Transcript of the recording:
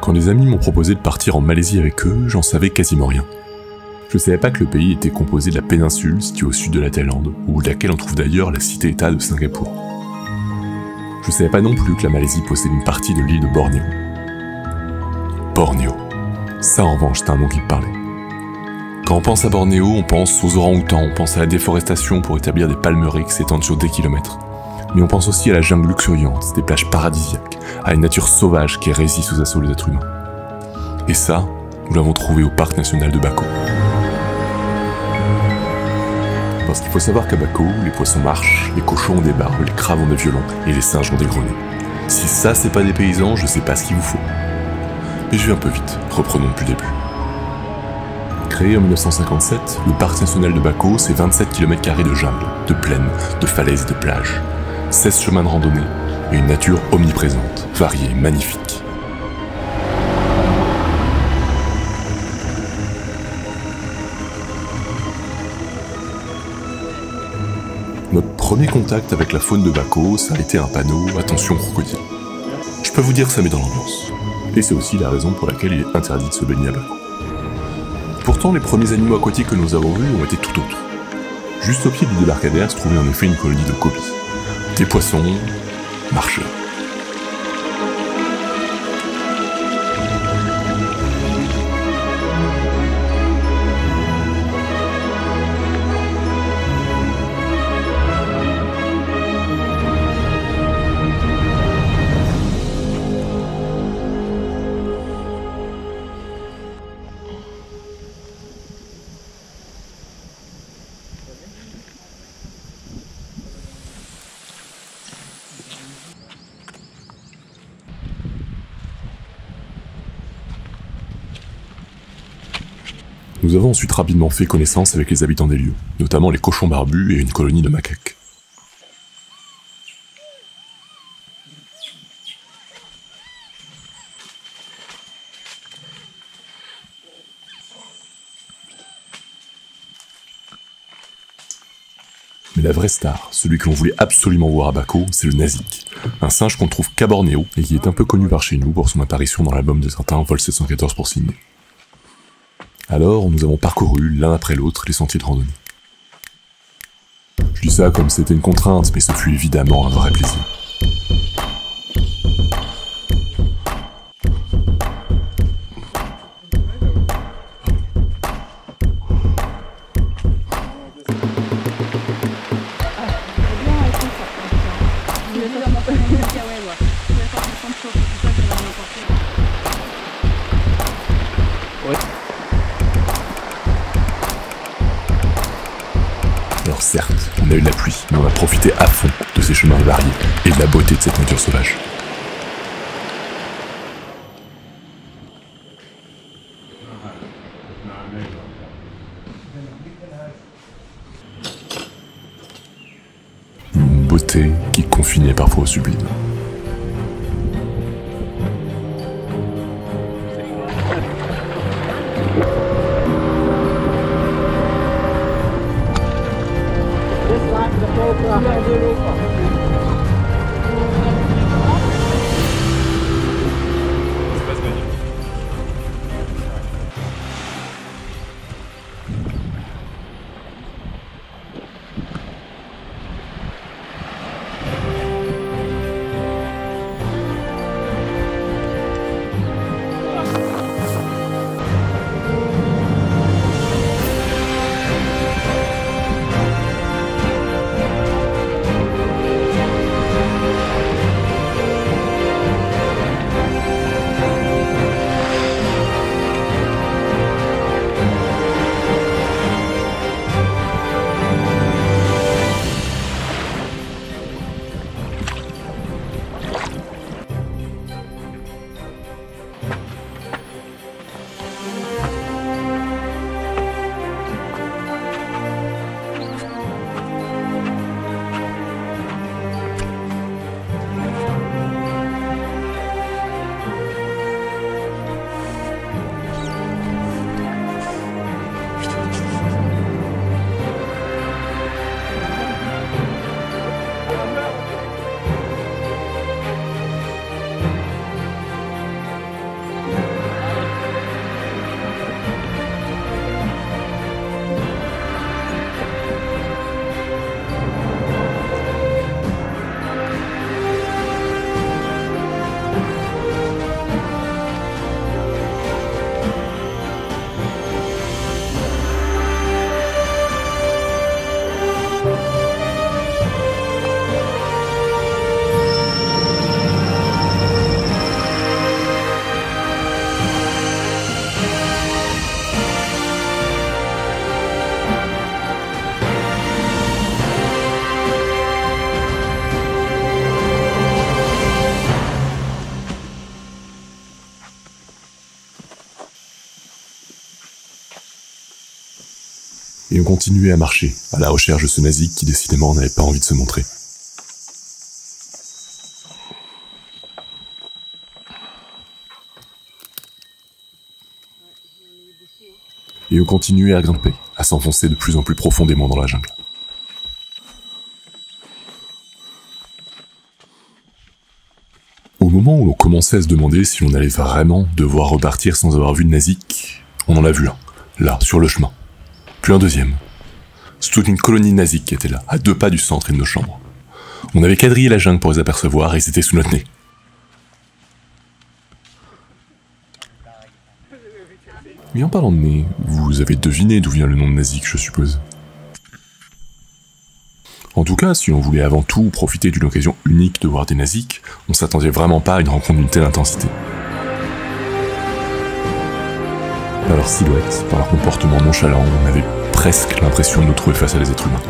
Quand les amis m'ont proposé de partir en Malaisie avec eux, j'en savais quasiment rien. Je savais pas que le pays était composé de la péninsule située au sud de la Thaïlande, ou de laquelle on trouve d'ailleurs la cité-état de Singapour. Je savais pas non plus que la Malaisie possède une partie de l'île de Bornéo. Bornéo. Ça en revanche, c'est un nom qui me parlait. Quand on pense à Bornéo, on pense aux orang-outans, on pense à la déforestation pour établir des palmeraies qui s'étendent sur des kilomètres. Mais on pense aussi à la jungle luxuriante, des plages paradisiaques, à une nature sauvage qui résiste aux assauts des êtres humains. Et ça, nous l'avons trouvé au parc national de Bako. Parce qu'il faut savoir qu'à Bako, les poissons marchent, les cochons ont des barbes, les craves ont des violons et les singes ont des grenets. Si ça c'est pas des paysans, je sais pas ce qu'il vous faut. Mais je vais un peu vite, reprenons depuis le début. Créé en 1957, le parc national de Bako, c'est 27 km² de jungle, de plaines, de falaises et de plages, 16 chemins de randonnée et une nature omniprésente, variée, magnifique. Notre premier contact avec la faune de Bako, ça a été un panneau « Attention crocodile ». Je peux vous dire que ça met dans l'ambiance. Et c'est aussi la raison pour laquelle il est interdit de se baigner à Bako. Pourtant, les premiers animaux aquatiques que nous avons vus ont été tout autres. Juste au pied du débarcadère se trouvait en effet une colonie de gobies. Des poissons marcheurs. Nous avons ensuite rapidement fait connaissance avec les habitants des lieux, notamment les cochons barbus et une colonie de macaques. Mais la vraie star, celui que l'on voulait absolument voir à Bako, c'est le Nazik, un singe qu'on trouve qu'à Bornéo et qui est un peu connu par chez nous pour son apparition dans l'album de certains Vol 714 pour Sydney. Alors, nous avons parcouru l'un après l'autre les sentiers de randonnée. Je dis ça comme c'était une contrainte, mais ce fut évidemment un vrai plaisir. Alors certes, on a eu de la pluie, mais on a profité à fond de ces chemins variés et de la beauté de cette nature sauvage. Une beauté qui confinait parfois au sublime. Et on continuait à marcher, à la recherche de ce nazi qui décidément n'avait pas envie de se montrer. Et on continuait à grimper, à s'enfoncer de plus en plus profondément dans la jungle. Au moment où l'on commençait à se demander si on allait vraiment devoir repartir sans avoir vu de nazik, on en a vu un, là, sur le chemin. Puis un deuxième. C'est toute une colonie de nazik qui était là, à 2 pas du centre et de nos chambres. On avait quadrillé la jungle pour les apercevoir et ils étaient sous notre nez. Mais en parlant de nez, vous avez deviné d'où vient le nom de nazik, je suppose. En tout cas, si on voulait avant tout profiter d'une occasion unique de voir des naziks, on s'attendait vraiment pas à une rencontre d'une telle intensité. Par leur silhouette, par leur comportement nonchalant, on avait presque l'impression de nous trouver face à des êtres humains.